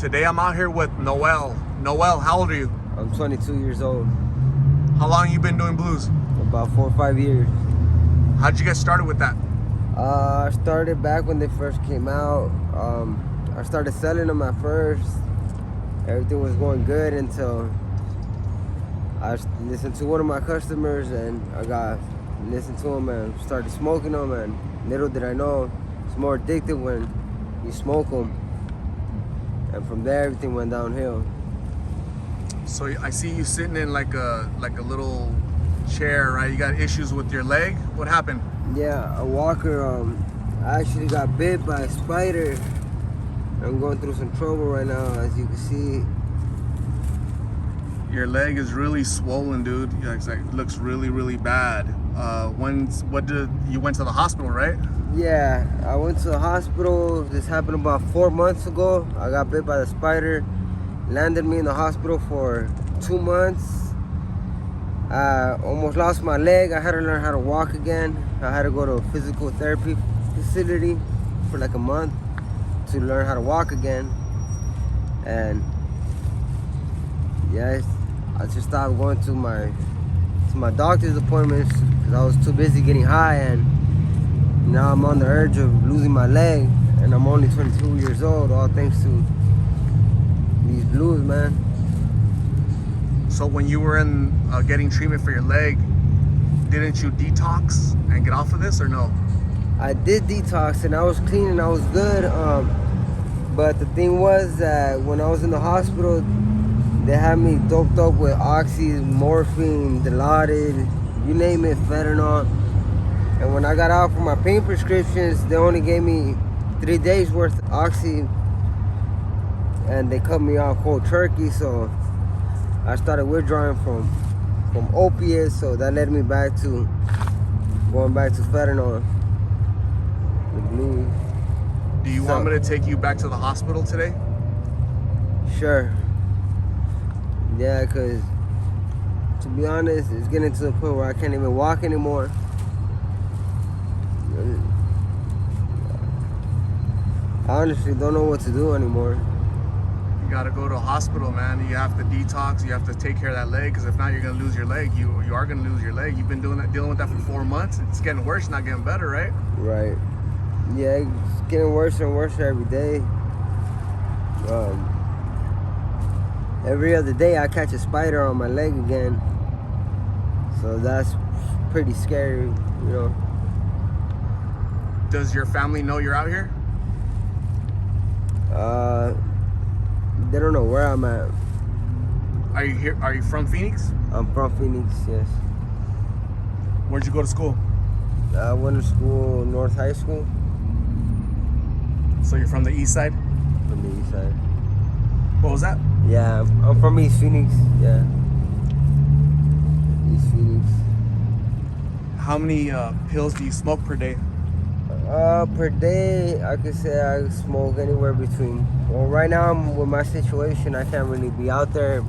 Today I'm out here with Noel. Noel, how old are you? I'm 22 years old. How long you been doing blues? About 4 or 5 years. How'd you get started with that? I started back when they first came out. I started selling them at first. Everything was going good until I listened to one of my customers and I listened to him and started smoking them, and little did I know it's more addictive when you smoke them. And from there everything went downhill. So I see you sitting in like a little chair, right? You got issues with your leg? What happened? Yeah, a walker. I actually got bit by a spider. I'm going through some trouble right now, as you can see. Your leg is really swollen, dude. It looks really, really bad. You went to the hospital, right? Yeah, I went to the hospital. This happened about 4 months ago. I got bit by the spider. Landed me in the hospital for 2 months. I almost lost my leg. I had to learn how to walk again. I had to go to a physical therapy facility for like a month to learn how to walk again. And yeah, I just stopped going to my doctor's appointments because I was too busy getting high, and now I'm on the urge of losing my leg, and I'm only 22 years old, all thanks to these blues, man. So when you were in getting treatment for your leg, didn't you detox and get off of this, or no? I did detox and I was clean and I was good, but the thing was that when I was in the hospital, they had me doped up with oxy, morphine, Dilaudid, you name it, fentanyl. And when I got out for my pain prescriptions, they only gave me 3 days worth of oxy, and they cut me off cold turkey. So I started withdrawing from opiates, so that led me back to going back to fentanyl. The blues. Do you want me to take you back to the hospital today? Sure. Yeah, because to be honest, it's getting to the point where I can't even walk anymore. I honestly don't know what to do anymore. You gotta go to a hospital, man. You have to detox. You have to take care of that leg, because if not, you're gonna lose your leg. You are gonna lose your leg. You've been dealing with that for 4 months. It's getting worse, not getting better, right? Right. Yeah, it's getting worse and worse every day. Every other day I catch a spider on my leg again. So that's pretty scary, you know. Does your family know you're out here? They don't know where I'm at. Are you here? Are you from Phoenix? I'm from Phoenix, yes. Where'd you go to school? I went to school, North High School. So you're from the east side? From the east side. What was that? Yeah, I'm from East Phoenix, yeah. East Phoenix. How many pills do you smoke per day? Per day, I could say I smoke anywhere between, well, right now with my situation, I can't really be out there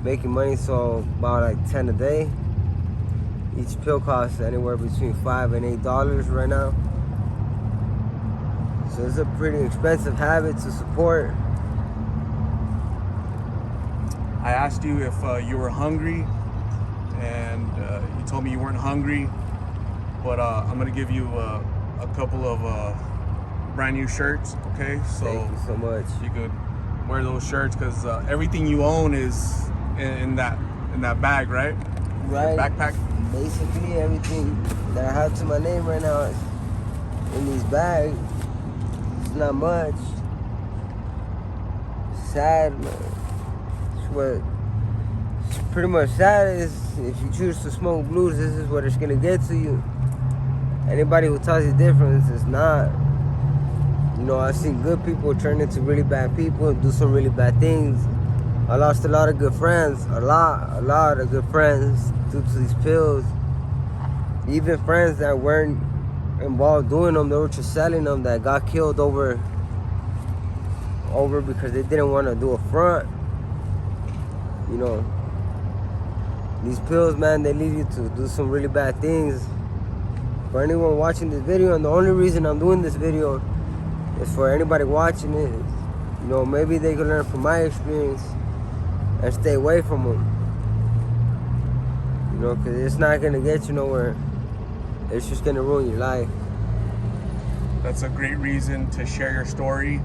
making money, so about like 10 a day. Each pill costs anywhere between $5 and $8 right now. So it's a pretty expensive habit to support. I asked you if you were hungry, and you told me you weren't hungry, but I'm gonna give you a couple of brand new shirts, okay? So thank you so much. You could wear those shirts, because everything you own is in that bag, right? Right. Your backpack. Basically everything that I have to my name right now is in these bags. It's not much. It's sad, man. It's pretty much sad is if you choose to smoke blues, this is what it's gonna get to you. Anybody who tells you different is not. You know, I've seen good people turn into really bad people and do some really bad things. I lost a lot of good friends, a lot of good friends due to these pills. Even friends that weren't involved doing them, they were just selling them, that got killed over because they didn't want to do a front. You know, these pills, man, they lead you to do some really bad things. For anyone watching this video, and the only reason I'm doing this video is for anybody watching it, You know, maybe they could learn from my experience and stay away from them. You know, because it's not going to get you nowhere. It's just going to ruin your life. That's a great reason to share your story.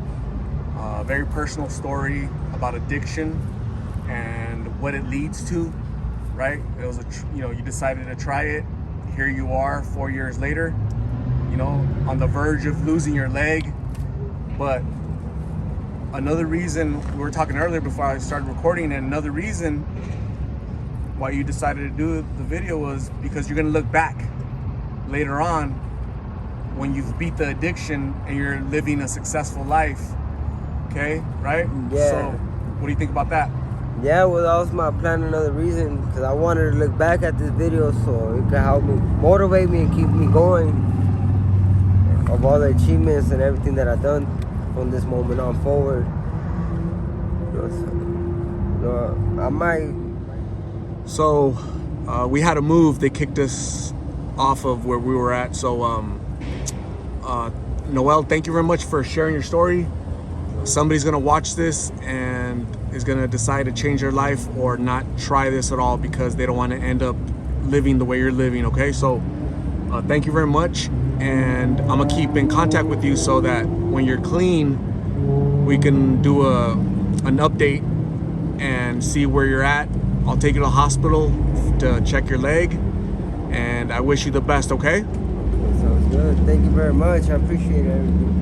A very personal story about addiction and what it leads to, right? It was you decided to try it. Here you are 4 years later, you know, on the verge of losing your leg. But another reason, we were talking earlier before I started recording, and another reason why you decided to do the video was because you're gonna look back later on when you've beat the addiction and you're living a successful life. Okay, right? Yeah. So what do you think about that? Yeah, well, that was my plan. Another reason, because I wanted to look back at this video so it could help me, motivate me, and keep me going of all the achievements and everything that I've done from this moment on forward. I might. So we had to move. They kicked us off of where we were at. So Noel, thank you very much for sharing your story. Somebody's gonna watch this and is gonna decide to change their life or not try this at all because they don't want to end up living the way you're living. Okay, so thank you very much, and I'm gonna keep in contact with you so that when you're clean, we can do an update and see where you're at. I'll take you to the hospital to check your leg, and I wish you the best. Okay? Sounds good. Thank you very much. I appreciate everything.